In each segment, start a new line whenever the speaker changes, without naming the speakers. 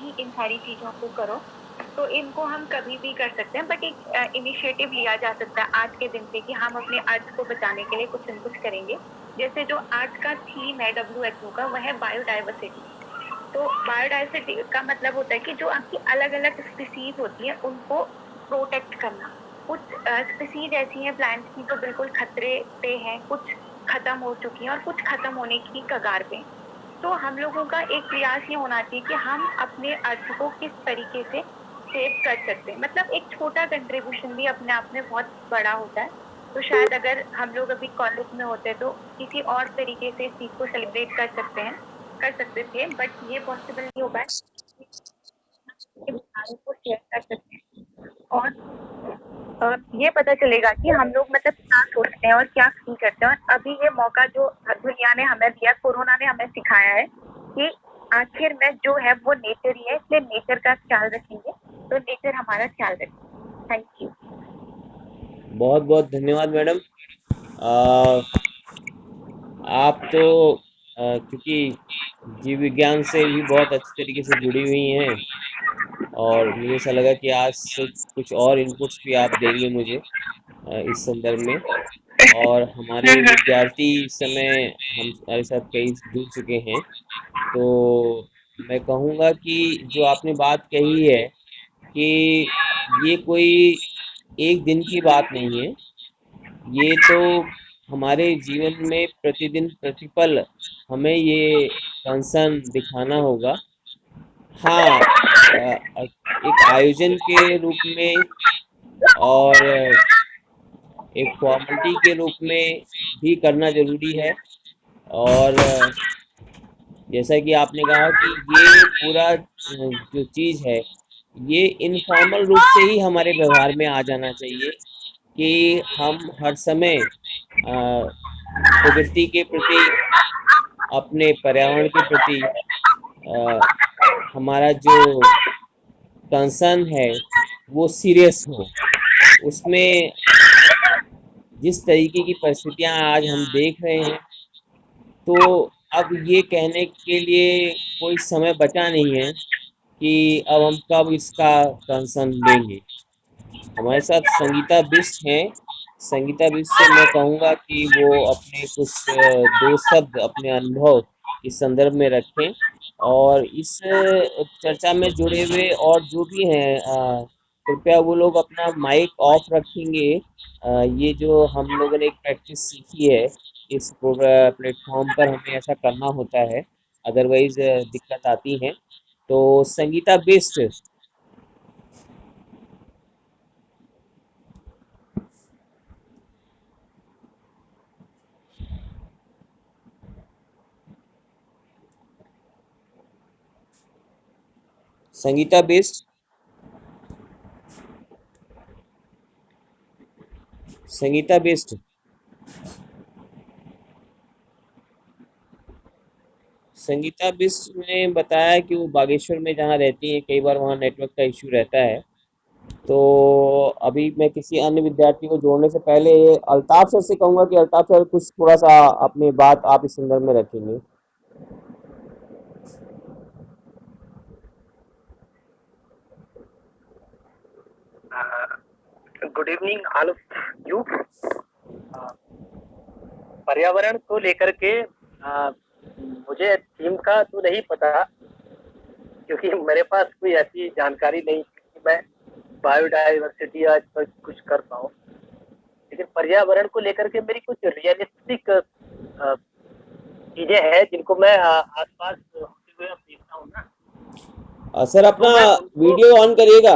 ही इन सारी चीज़ों को करो। तो इनको हम कभी भी कर सकते हैं, बट एक इनिशिएटिव लिया जा सकता है आज के दिन से कि हम अपने अर्थ को बचाने के लिए कुछ न कुछ करेंगे। जैसे जो आज का थीम है WHO का, वह है बायोडाइवर्सिटी। तो बायोडाइवर्सिटी का मतलब होता है कि जो आपकी अलग-अलग स्पीशीज होती है उनको प्रोटेक्ट करना। कुछ स्पीशीज ऐसी हैं प्लांट्स की जो बिल्कुल खतरे पे हैं, कुछ खत्म हो चुकी हैं और कुछ खत्म होने की कगार पे। तो हम लोगों का एक प्रयास ये होना चाहिए कि हम अपने अर्थ को किस तरीके से सेव कर सकते हैं। मतलब एक छोटा कंट्रीब्यूशन भी अपने आप में बहुत बड़ा होता है। तो शायद अगर हम लोग अभी कॉलेज में होते तो किसी और तरीके से इस चीज को सेलिब्रेट कर सकते थे, बट ये पॉसिबल नहीं हो पाया। विचारों को शेयर कर सकते हैं और ये पता चलेगा कि हम लोग मतलब क्या सोचते हैं और क्या फील करते हैं। और अभी ये मौका जो दुनिया ने हमें दिया, कोरोना ने हमें सिखाया है कि आखिर में जो है वो नेचर ही है, इसलिए नेचर का ख्याल रखेंगे तो नेचर हमारा ख्याल रखेगा। Thank you.
बहुत बहुत धन्यवाद मैडम। आप तो क्योंकि जीव विज्ञान से भी बहुत अच्छी तरीके से जुड़ी हुई हैं, और मुझे ऐसा लगा कि आज से कुछ और इनपुट्स भी आप देंगे मुझे इस संदर्भ में। और हमारे विद्यार्थी इस समय हमारे साथ कई जुड़ चुके हैं, तो मैं कहूँगा कि जो आपने बात कही है कि ये कोई एक दिन की बात नहीं है, ये तो हमारे जीवन में प्रतिदिन प्रतिपल हमें ये कंसर्न दिखाना होगा। हाँ, एक आयोजन के रूप में और एक फॉर्मेलिटी के रूप में भी करना ज़रूरी है। और जैसा कि आपने कहा कि ये पूरा जो चीज़ है, ये इनफॉर्मल रूप से ही हमारे व्यवहार में आ जाना चाहिए कि हम हर समय प्रकृति के प्रति, अपने पर्यावरण के प्रति हमारा जो कंसर्न है वो सीरियस हो। उसमें जिस तरीके की परिस्थितियां आज हम देख रहे हैं, तो अब ये कहने के लिए कोई समय बचा नहीं है कि अब हम कब इसका कंसर्न लेंगे। हमारे साथ संगीता बिष्ट हैं। संगीता बिष्ट से मैं कहूँगा कि वो अपने कुछ दो शब्द अपने अनुभव इस संदर्भ में रखें, और इस चर्चा में जुड़े हुए और जो भी हैं कृपया वो लोग अपना माइक ऑफ रखेंगे। ये जो हम लोगों ने एक प्रैक्टिस सीखी है, इस प्लेटफॉर्म पर हमें ऐसा करना होता है, अदरवाइज दिक्कत आती है। तो संगीता बिष्ट, संगीता बिष्ट, संगीता बिष्ट। संगीता बिष्ट ने बताया कि वो बागेश्वर में जहाँ रहती हैं, कई बार वहाँ नेटवर्क का इश्यू रहता है। तो अभी मैं किसी अन्य विद्यार्थी को जोड़ने से पहले अल्ताफ सर से कहूँगा कि अल्ताफ सर कुछ थोड़ा सा अपनी बात आप इस संदर्भ में रखेंगे।
Good evening all of you. पर्यावरण को लेकर के मुझे थीम का तो नहीं पता, क्योंकि मेरे पास कोई ऐसी जानकारी नहीं कि मैं बायोडाइवर्सिटी आज तक कुछ कर पाऊँ। लेकिन पर्यावरण को लेकर के मेरी कुछ रियलिस्टिक चीजें हैं जिनको मैं आसपास होते हुए अब देखता हूँ ना,
सर
तो
अपना
मैं उनको
वीडियो ऑन करिएगा।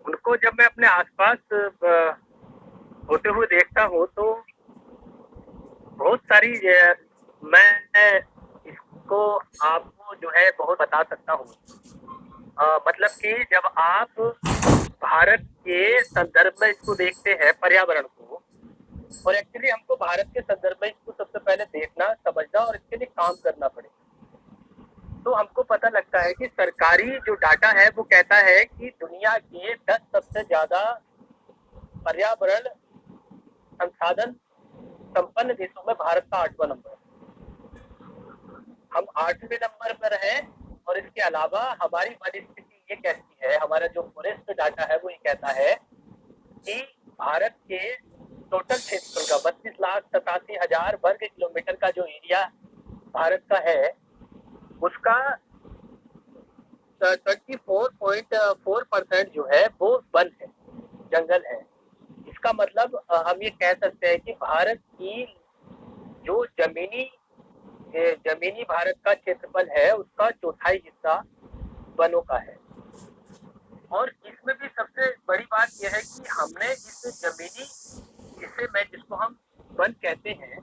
उनको जब मैं अपने आसपास होते हुए देखता हूँ तो बहुत सारी मैं इसको आपको जो है बहुत बता सकता हूँ। मतलब कि जब आप भारत के संदर्भ में इसको देखते हैं पर्यावरण को, और एक्चुअली हमको भारत के संदर्भ में इसको सबसे पहले देखना, समझना और इसके लिए काम करना पड़ेगा, तो हमको पता लगता है कि सरकारी जो डाटा है वो कहता है कि दुनिया के 10 सबसे ज्यादा पर्यावरण संसाधन संपन्न देशों में भारत का 8वां नंबर है। हम 8वें नंबर पर हैं। और इसके अलावा हमारी वन स्थिति ये कहती है, हमारा जो फॉरेस्ट डाटा है वो ये कहता है कि भारत के टोटल क्षेत्रफल का 32,87,000 वर्ग किलोमीटर का जो एरिया भारत का है उसका 24.4% जो है वो वन है, जंगल है। इसका मतलब हम ये कह सकते हैं कि भारत की जो जमीनी भारत का क्षेत्रफल है उसका चौथाई हिस्सा वनों का है। और इसमें भी सबसे बड़ी बात यह है कि हमने इस जमीनी हिस्से में, जिसको हम वन कहते हैं,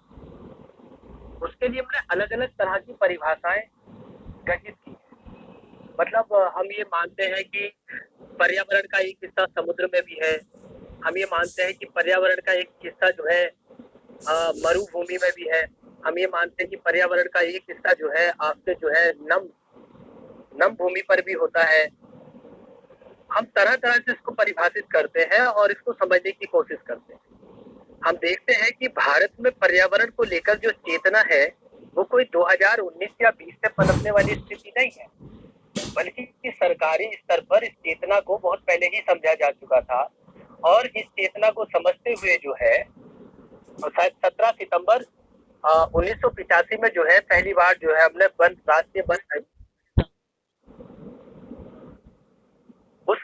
उसके लिए हमने अलग अलग तरह की परिभाषाएं गठित की है। मतलब हम ये मानते हैं कि पर्यावरण का एक हिस्सा समुद्र में भी है। हम ये मानते हैं कि पर्यावरण का एक हिस्सा जो है मरुभूमि में भी है। हम ये मानते हैं कि पर्यावरण का एक हिस्सा जो है आपके जो है नम भूमि पर भी होता है। हम तरह तरह से इसको परिभाषित करते हैं और इसको समझने की कोशिश करते हैं। हम देखते हैं कि भारत में पर्यावरण को लेकर जो चेतना है वो कोई 2019 या 20 से पनपने वाली स्थिति नहीं है, बल्कि सरकारी स्तर पर इस चेतना को बहुत पहले ही समझा जा चुका था। और इस चेतना को समझते हुए जो है शायद 17 सितंबर 1985 में जो है पहली बार जो है हमने राष्ट्रीय वन, उस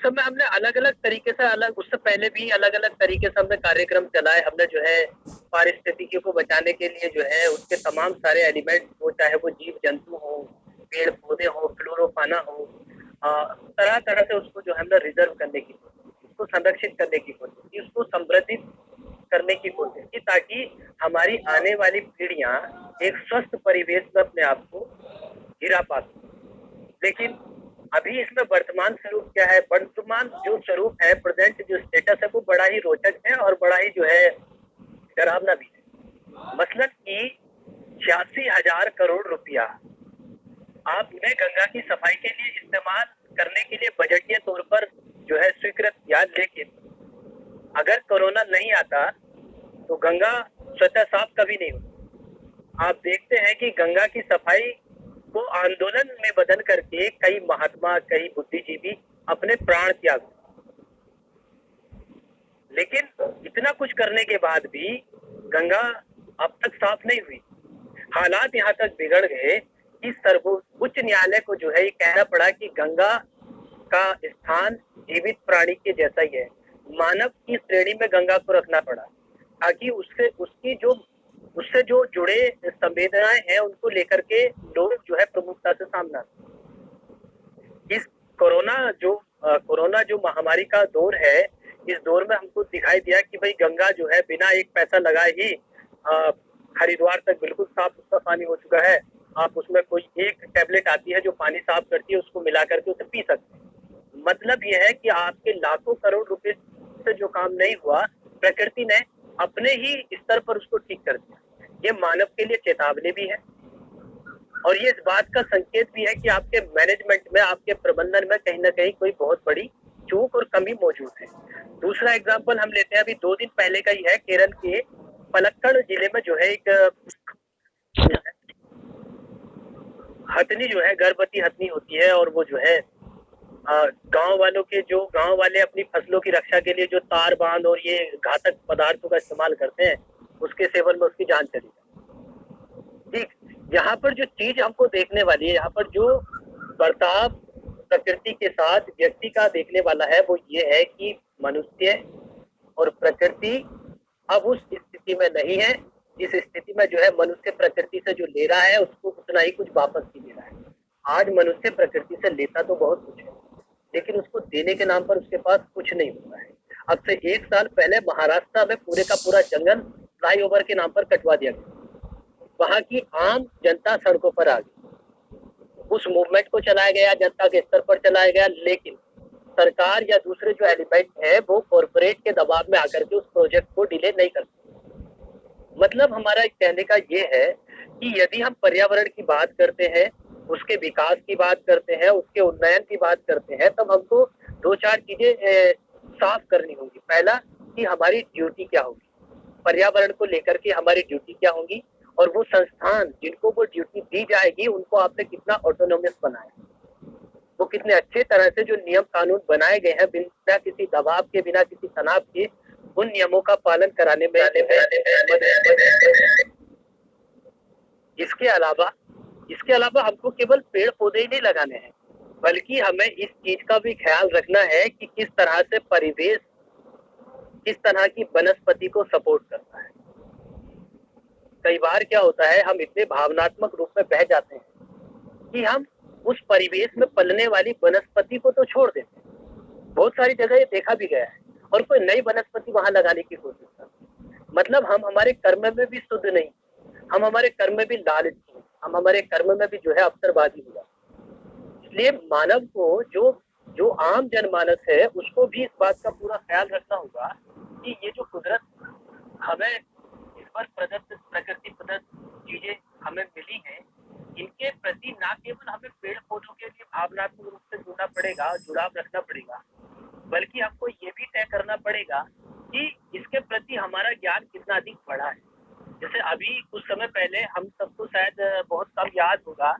समय हमने अलग अलग तरीके से उससे पहले भी अलग अलग तरीके से हमने कार्यक्रम चलाए। हमने जो है पारिस्थितिकी को बचाने के लिए जो है उसके तमाम सारे एलिमेंट हो, चाहे वो जीव जंतु हो, पेड़ पौधे हो, फ्लोरोफाना हो, तरह तरह से उसको जो है हमने रिजर्व करने की कोशिश की, उसको संरक्षित करने की कोशिश की, उसको संवर्धित करने की कोशिश की, ताकि हमारी आने वाली पीढ़ियां एक स्वस्थ परिवेश में अपने आप को गिरा पा सकें। लेकिन अभी इसमें वर्तमान स्वरूप क्या है? वर्तमान जो स्वरूप है, प्रेजेंट जो स्टेटस है, वो बड़ा ही रोचक है और बड़ा ही जो है डरावना भी है। मसलन कि 86,000 करोड़ रुपया आपने गंगा की सफाई के लिए इस्तेमाल करने के लिए बजटीय तौर पर जो है स्वीकृत किया, लेकिन अगर कोरोना नहीं आता तो गंगा स्वतः साफ कभी नहीं होती। आप देखते हैं कि गंगा की सफाई को आंदोलन में बदल करके कई महात्मा, कई बुद्धिजीवी अपने प्राण त्याग, लेकिन इतना कुछ करने के बाद भी गंगा अब तक साफ नहीं हुई। हालात यहाँ तक बिगड़ गए कि सर्वोच्च न्यायालय को जो है ये कहना पड़ा कि गंगा का स्थान जीवित प्राणी के जैसा ही है। मानव की श्रेणी में गंगा को रखना पड़ा ताकि उससे जो जुड़े संवेदनाएं हैं उनको लेकर के लोग जो है प्रमुखता से सामना। इस कोरोना जो महामारी का दौर है, इस दौर में हमको दिखाई दिया कि भाई गंगा जो है बिना एक पैसा लगाए ही हरिद्वार तक बिल्कुल साफ सुथरा पानी हो चुका है। आप उसमें कोई एक टैबलेट आती है जो पानी साफ करती है, उसको मिला करके उसे पी सकते हैं। मतलब यह है कि आपके लाखों करोड़ रुपए से जो काम नहीं हुआ, प्रकृति ने अपने ही स्तर पर उसको ठीक कर दिया। ये मानव के लिए चेतावनी भी है और ये इस बात का संकेत भी है कि आपके मैनेजमेंट में, आपके प्रबंधन में कहीं ना कहीं कोई बहुत बड़ी चूक और कमी मौजूद है। दूसरा एग्जाम्पल हम लेते हैं, अभी 2 दिन पहले का ही है। केरल के पलक्कड़ जिले में जो है एक हथनी जो है, गर्भवती हथनी होती है और वो जो है गांव वाले अपनी फसलों की रक्षा के लिए जो तार बांध और ये घातक पदार्थों का इस्तेमाल करते हैं, उसके सेवन में उसकी जान चली जाती। ठीक, यहाँ पर जो चीज हमको देखने वाली है, यहाँ पर जो बर्ताव प्रकृति के साथ व्यक्ति का देखने वाला है, वो ये है कि मनुष्य और प्रकृति अब उस स्थिति में नहीं है जिस स्थिति में जो है मनुष्य प्रकृति से जो ले रहा है उसको उतना ही कुछ वापस ही दे रहा है। आज मनुष्य प्रकृति से लेता तो बहुत कुछ है, लेकिन उसको देने के नाम पर उसके पास कुछ नहीं होता है। अब से 1 साल पहले महाराष्ट्र में पूरे का पूरा जंगल फ्लाईओवर के नाम पर कटवा दिया गया। वहां की आम जनता सड़कों पर आ गई। उस मूवमेंट को चलाया गया, जनता के स्तर पर चलाया गया, लेकिन सरकार या दूसरे जो एलिमेंट है वो कॉर्पोरेट के दबाव में आकर के उस प्रोजेक्ट को डिले नहीं कर सकते। मतलब हमारा कहने का ये है कि यदि हम पर्यावरण की बात करते हैं, उसके विकास की बात करते हैं, उसके उन्नयन की बात करते हैं, तब हमको 2-4 चीजें साफ करनी होगी। पहला कि हमारी ड्यूटी क्या होगी, पर्यावरण को लेकर के हमारी ड्यूटी क्या होगी, और वो संस्थान जिनको वो ड्यूटी दी जाएगी उनको आपने कितना ऑटोनोमस बनाया, वो कितने अच्छे तरह से जो नियम कानून बनाए गए हैं बिना किसी दबाव के, बिना किसी तनाव के, उन नियमों का पालन कराने में इसके अलावा हमको केवल पेड़ पौधे ही नहीं लगाने हैं, बल्कि हमें इस चीज का भी ख्याल रखना है कि किस तरह से परिवेश किस तरह की वनस्पति को सपोर्ट करता है। कई बार क्या होता है, हम इतने भावनात्मक रूप में बह जाते हैं कि हम उस परिवेश में पलने वाली वनस्पति को तो छोड़ देते हैं। बहुत सारी जगह ये देखा भी गया है, और कोई नई वनस्पति वहां लगाने की कोशिश करते हैं। मतलब हम हमारे कर्म में भी शुद्ध नहीं, हम हमारे कर्म में भी लालची, हम हमारे कर्म में भी जो है अवसरबाजी हो जाती है। इसलिए मानव को जो आम जनमानस है उसको भी इस बात का पूरा ख्याल रखना होगा कि ये जो कुदरत हमें ईश्वर प्रदत्त, प्रकृति प्रदत्त चीजें हमें मिली हैं, इनके प्रति ना केवल हमें पेड़ पौधों के लिए भावनात्मक रूप से जुड़ना पड़ेगा, जुड़ाव रखना पड़ेगा, बल्कि हमको ये भी तय करना पड़ेगा कि इसके प्रति हमारा ज्ञान कितना अधिक बढ़ा है। जैसे अभी कुछ समय पहले हम सबको शायद बहुत कम याद होगा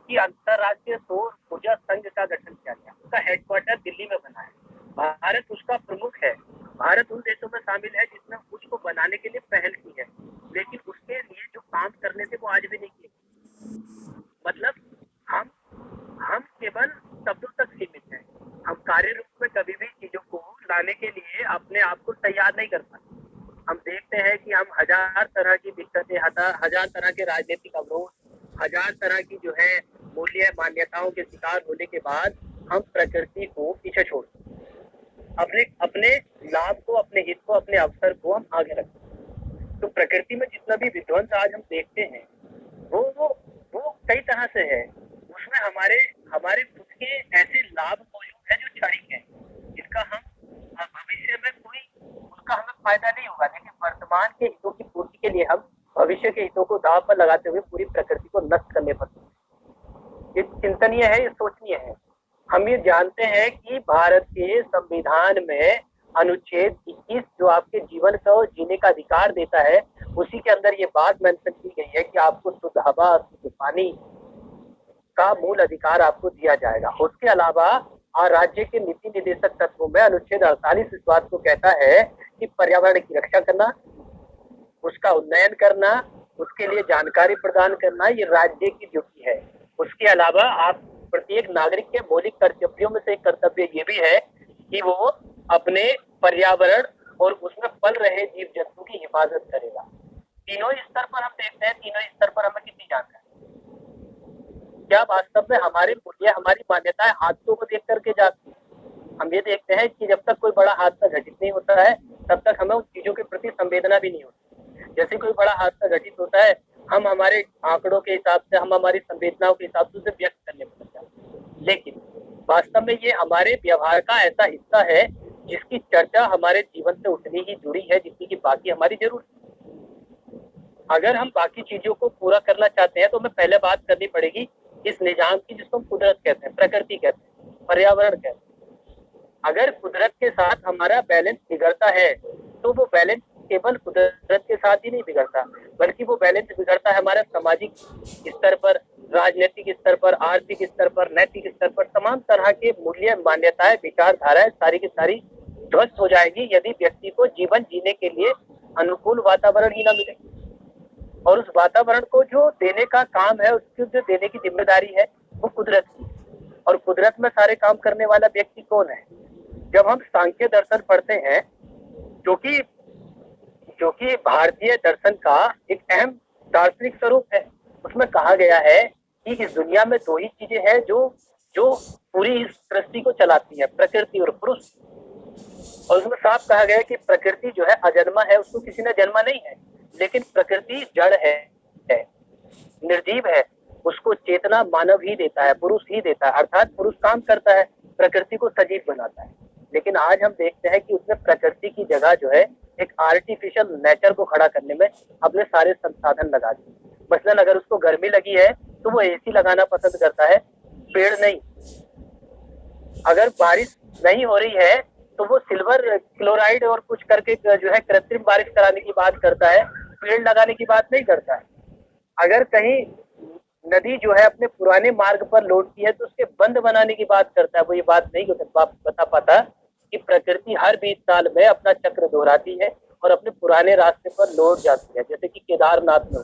कि अंतर्राष्ट्रीय सौर ऊर्जा संघ का गठन किया गया, उसका हेडक्वार्टर दिल्ली में बना है, भारत उसका प्रमुख है। भारत उन देशों में शामिल है जिसने उसको बनाने के लिए पहल की है, लेकिन उसके लिए जो काम करने थे वो आज भी नहीं किए। मतलब हम केवल शब्दों तक सीमित हैं, हम कार्य रूप में कभी भी चीजों को लाने के लिए अपने आप को तैयार नहीं कर पाते। हम देखते हैं कि हम हजार तरह की दिक्कतें, हजार तरह के राजनीतिक अवरोध, हजार तरह की जो है मूल्य मान्यताओं के शिकार होने के बाद हम प्रकृति को पीछे छोड़ते हैं, अपने लाभ को, अपने हित को, अपने अवसर को हम आगे रखते हैं। तो प्रकृति में जितना भी विध्वंस आज हम देखते हैं वो कई तरह से है। उसमें हमारे खुद के ऐसे लाभ मौजूद है जो क्षणिक है, जिनका हम भविष्य में उनका हमें फायदा नहीं होगा, लेकिन वर्तमान के हितों की पूर्ति के लिए हम भविष्य के हितों को दांव पर लगाते हुए पूरी प्रकृति को नष्ट करने पर ये चिंतनीय है, ये सोचनीय है। हम ये जानते हैं कि भारत के संविधान में अनुच्छेद 21 जो आपके जीवन को जीने का अधिकार देता है, उसी के अंदर ये बात मेंशन की गई है कि आपको शुद्ध हवा, शुद्ध पानी का मूल अधिकार आपको दिया जाएगा। उसके अलावा राज्य के नीति निर्देशक तत्वों में अनुच्छेद 48 इस बात को कहता है कि पर्यावरण की रक्षा करना, उसका उन्नयन करना, उसके लिए जानकारी प्रदान करना ये राज्य की ड्यूटी है। उसके अलावा आप प्रत्येक नागरिक के मौलिक कर्तव्यों में से एक कर्तव्य ये भी है कि वो अपने पर्यावरण और उसमें पल रहे जीव जंतु की हिफाजत करेगा। तीनों स्तर पर हम देखते हैं, तीनों स्तर पर हमें कितनी जानकारी, क्या वास्तव में हमारे मूल्य, हमारी मान्यताएं हादसों को देख करके जाती है। हम ये देखते हैं कि जब तक कोई बड़ा हादसा घटित नहीं होता है तब तक हमें उन चीजों के प्रति संवेदना भी नहीं होती। जैसे कोई बड़ा हादसा घटित होता है, हम हमारे आंकड़ों के हिसाब से, हम हमारी संवेदनाओं के हिसाब से उसे व्यक्त करने में लग जाते हैं, लेकिन वास्तव में ये हमारे व्यवहार का ऐसा हिस्सा है जिसकी चर्चा हमारे जीवन से उतनी ही जुड़ी है जितनी कि बाकी हमारी जरूरत है। अगर हम बाकी चीजों को पूरा करना चाहते हैं तो हमें पहले बात करनी पड़ेगी इस निजाम की, जिसको हम कुदरत कहते हैं, प्रकृति कहते हैं, पर्यावरण कहते हैं। अगर कुदरत के साथ हमारा बैलेंस बिगड़ता है तो वो बैलेंस केवल कुदरत के साथ ही नहीं बिगड़ता, बल्कि वो बैलेंस बिगड़ता है हमारे सामाजिक स्तर पर, राजनीतिक स्तर पर, आर्थिक स्तर पर, नैतिक स्तर पर। तमाम तरह के मूल्य, मान्यताएं, विचारधाराएं सारी की सारी ध्वस्त हो जाएगी यदि व्यक्ति को जीवन जीने के लिए अनुकूल वातावरण ही न मिले। और उस वातावरण को जो देने का काम है, उसकी जो देने की जिम्मेदारी है वो कुदरत की। और कुदरत में सारे काम करने वाला व्यक्ति कौन है? जब हम सांख्य दर्शन पढ़ते हैं, जो कि भारतीय दर्शन का एक अहम दार्शनिक स्वरूप है, उसमें कहा गया है कि इस दुनिया में दो ही चीजें हैं जो पूरी इस सृष्टि को चलाती है, प्रकृति और पुरुष। और उसमें साफ कहा गया है कि प्रकृति जो है अजन्मा है, उसको किसी ने जन्मा नहीं है, लेकिन प्रकृति जड़ है, निर्जीव है, उसको चेतना मानव ही देता है, पुरुष ही देता है। अर्थात पुरुष काम करता है, प्रकृति को सजीव बनाता है। लेकिन आज हम देखते हैं कि उसने प्रकृति की जगह जो है एक आर्टिफिशियल नेचर को खड़ा करने में अपने सारे संसाधन लगा दिए। मसलन अगर उसको गर्मी लगी है तो वो एसी लगाना पसंद करता है, पेड़ नहीं। अगर बारिश नहीं हो रही है तो वो सिल्वर क्लोराइड और कुछ करके जो है कृत्रिम बारिश कराने की बात करता है, पेड़ लगाने की बात नहीं करता है। अगर कहीं नदी जो है अपने पुराने मार्ग पर लौटती है तो उसके बंद बनाने की बात करता है। वो ये बात नहीं बता पाता कि प्रकृति हर 20 साल में अपना चक्र दोहराती है और अपने पुराने रास्ते पर लौट जाती है। जैसे कि केदारनाथ में,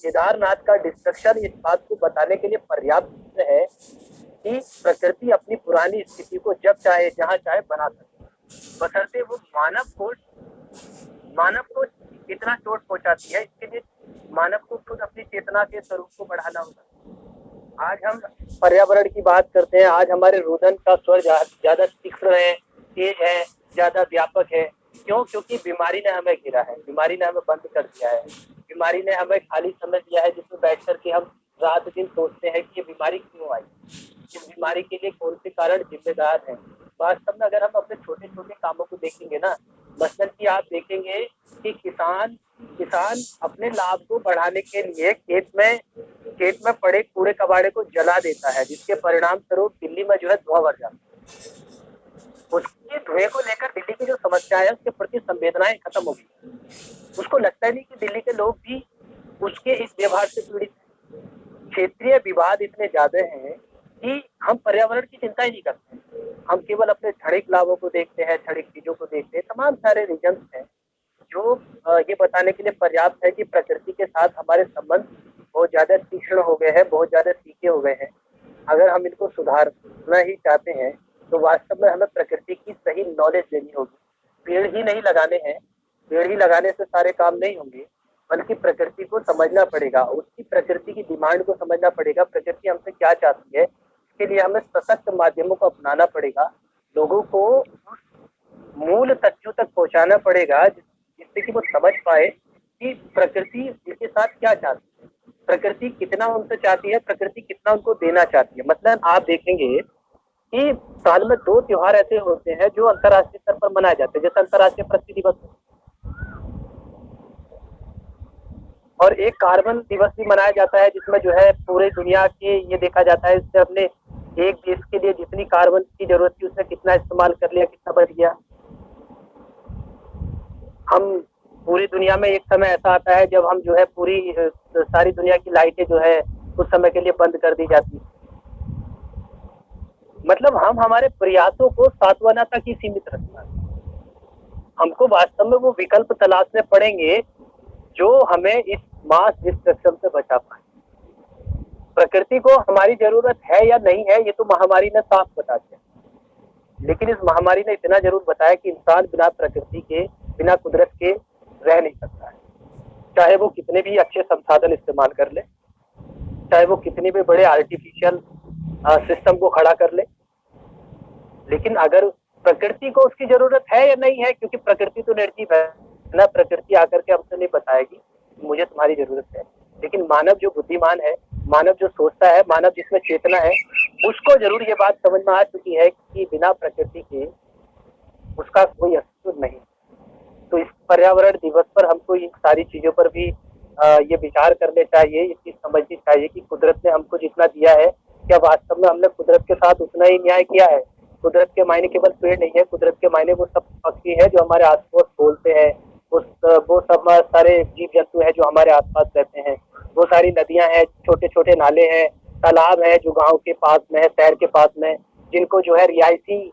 केदारनाथ का डिस्ट्रक्शन इस बात को बताने के लिए पर्याप्त है कि प्रकृति अपनी पुरानी स्थिति को जब चाहे जहां चाहे बना सकती है, बशर्ते वो मानव को कितना चोट पहुंचाती है। इसके लिए मानव को खुद अपनी चेतना के स्वरूप को बढ़ाना होगा। आज हम पर्यावरण की बात करते हैं, आज हमारे रुदन का स्वर ज्यादा तीव्र है, तेज है, ज्यादा व्यापक है। क्यों? क्योंकि बीमारी ने हमें घेरा है, बीमारी ने हमें बंद कर दिया है, बीमारी ने हमें खाली समय दिया है जिसमें बैठ करके हम रात दिन सोचते हैं कि ये बीमारी क्यों आई, इस बीमारी के लिए कौन से कारण जिम्मेदार हैं। वास्तव में अगर हम अपने छोटे छोटे कामों को देखेंगे ना, मसलन कि आप देखेंगे कि किसान अपने लाभ को बढ़ाने के लिए खेत में पड़े कूड़े कबाड़े को जला देता है, जिसके परिणाम स्वरूप दिल्ली में जो है धुआं भर जाता है। उसके धुएं को लेकर दिल्ली की जो समस्या है उसके प्रति संवेदनाएं खत्म हो गई। उसको लगता ही नहीं कि दिल्ली के लोग भी उसके इस व्यवहार से पीड़ित हैं। क्षेत्रीय विवाद इतने ज्यादा हैं कि हम पर्यावरण की चिंता ही नहीं करते। हम केवल अपने क्षणिक लाभों को देखते हैं, क्षणिक चीजों को देखते हैं। तमाम सारे रीजन हैं जो ये बताने के लिए पर्याप्त है कि प्रकृति के साथ हमारे संबंध बहुत ज्यादा तीक्ष्ण हो गए हैं, बहुत ज्यादा तीखे हो गए हैं। अगर हम इनको सुधारना ही चाहते हैं तो वास्तव में हमें प्रकृति की सही नॉलेज लेनी होगी। पेड़ ही नहीं लगाने हैं, पेड़ ही लगाने से सारे काम नहीं होंगे, बल्कि प्रकृति को समझना पड़ेगा, उसकी प्रकृति की डिमांड को समझना पड़ेगा, प्रकृति हमसे क्या चाहती है। इसके लिए हमें सशक्त माध्यमों को अपनाना पड़ेगा, लोगों को उस मूल तथ्यों तक पहुंचाना पड़ेगा जिससे कि वो समझ पाए कि प्रकृति इसके साथ क्या चाहती है, प्रकृति कितना उनसे चाहती है, प्रकृति कितना उनको देना चाहती है। मतलब आप देखेंगे कि साल में 2 त्योहार ऐसे होते हैं जो अंतर्राष्ट्रीय स्तर पर मनाए जाते हैं, जैसे अंतर्राष्ट्रीय पृथ्वी दिवस और एक कार्बन दिवस भी मनाया जाता है, जिसमें जो है पूरे दुनिया के ये देखा जाता है इससे अपने एक देश के लिए जितनी कार्बन की जरूरत थी उसने कितना इस्तेमाल कर लिया, कितना बच गया। हम पूरी दुनिया में एक समय ऐसा आता है जब हम जो है पूरी सारी दुनिया की लाइटें जो है कुछ समय के लिए बंद कर दी जाती है। मतलब हम हमारे प्रयासों को सांत्वना तक ही सीमित रखना है। हमको वास्तव में वो विकल्प तलाशने पड़ेंगे जो हमें इस मास डिस्ट्रक्शन से बचा पाए। प्रकृति को हमारी जरूरत है या नहीं है ये तो महामारी ने साफ बता दिया, लेकिन इस महामारी ने इतना जरूर बताया कि इंसान बिना प्रकृति के, बिना कुदरत के रह नहीं सकता है। चाहे वो कितने भी अच्छे संसाधन इस्तेमाल कर ले, चाहे वो कितने भी बड़े आर्टिफिशियल सिस्टम को खड़ा कर ले, लेकिन अगर प्रकृति को उसकी जरूरत है या नहीं है, क्योंकि प्रकृति तो निर्जीव है ना, प्रकृति आकर के हमसे नहीं बताएगी मुझे तुम्हारी जरूरत है। लेकिन मानव जो बुद्धिमान है, मानव जो सोचता है, मानव जिसमें चेतना है, उसको जरूर ये बात समझ में आ चुकी है कि बिना प्रकृति के उसका कोई अस्तित्व नहीं। तो इस पर्यावरण दिवस पर हमको इन सारी चीजों पर भी ये विचार करने चाहिए, ये चीज समझनी चाहिए कि कुदरत ने हमको जितना दिया है, क्या वास्तव में हमने कुदरत के साथ उतना ही न्याय किया है। कुदरत के मायने केवल पेड़ नहीं है, कुदरत के मायने वो सब पक्षी है जो हमारे आसपास बोलते हैं, वो सब सारे जीव जंतु है जो हमारे आसपास रहते हैं, वो सारी नदियां हैं, छोटे छोटे नाले हैं, तालाब है जो गाँव के पास में है, शहर के पास में, जिनको जो है रिहायशी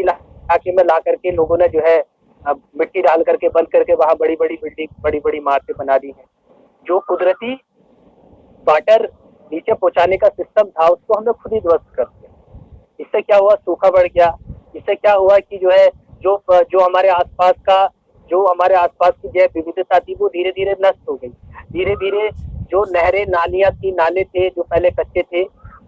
इलाके में ला करके लोगों ने जो है मिट्टी डाल करके बंद करके वहां बड़ी बड़ी बिल्डिंग, बड़ी बड़ी इमारतें बना दी हैं। जो कुदरती वाटर नीचे पहुंचाने का सिस्टम था उसको हमने खुद ही ध्वस्त कर दिया। इससे क्या हुआ? सूखा बढ़ गया। इससे क्या हुआ कि जो है जो हमारे आसपास की जैव विविधता थी वो धीरे धीरे नष्ट हो गई। धीरे धीरे जो नहरें, नालियां थी, नाले थे जो पहले कच्चे थे,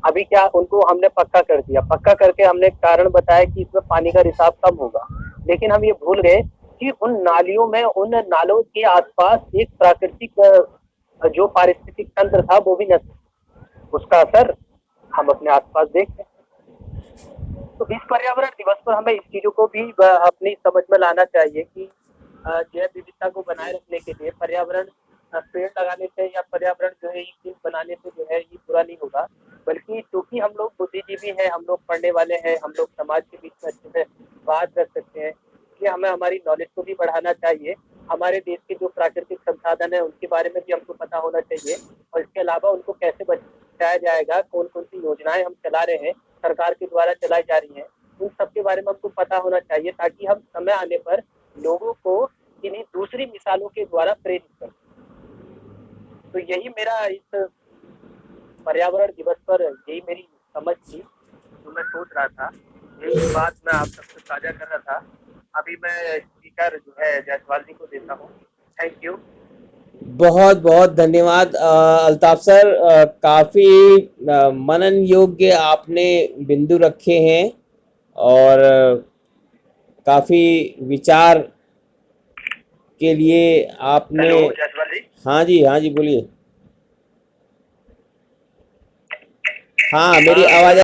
अभी क्या उनको हमने पक्का कर दिया। पक्का करके हमने कारण बताया कि इसमें पानी का रिसाव कम होगा, लेकिन हम ये भूल गए कि उन नालियों में, उन नालों के आसपास एक प्राकृतिक जो पारिस्थितिक तंत्र था वो भी नष्ट। उसका असर हम अपने आसपास देखते हैं। तो इस पर्यावरण दिवस पर हमें इस चीजों को भी अपनी समझ में लाना चाहिए कि जैव विविधता को बनाए रखने के लिए पर्यावरण पेड़ लगाने से या पर्यावरण जो है एक चीज बनाने से जो है ये पूरा नहीं होगा, बल्कि क्योंकि हम लोग बुद्धिजीवी हैं, हम लोग पढ़ने वाले हैं, हम लोग समाज के बीच में अच्छे से बात रख सकते हैं इसलिए हमें हमारी नॉलेज को भी बढ़ाना चाहिए। हमारे देश के जो प्राकृतिक संसाधन है उनके बारे में भी हमको पता होना चाहिए और इसके अलावा उनको कैसे बचाया जाएगा, कौन कौन सी योजनाएं हम चला रहे हैं, सरकार के द्वारा चलाई जा रही हैं, उन सब के बारे में हमको पता होना चाहिए ताकि हम समय आने पर लोगों को इन्हीं दूसरी मिसालों के द्वारा प्रेरित कर सकें। तो यही मेरा इस पर्यावरण दिवस पर यही मेरी समझ थी जो मैं सोच रहा था, यही बात मैं आप सबसे साझा कर रहा था। अभी मैं स्पीकर जो है जायसवाल जी को देता हूँ। Thank you.
बहुत बहुत धन्यवाद अल्ताफ सर। काफ़ी मनन योग्य आपने बिंदु रखे हैं और काफ़ी विचार के लिए आपने।
हेलो जायसवाल जी।
हाँ जी बोलिए। हाँ, मेरी आवाज़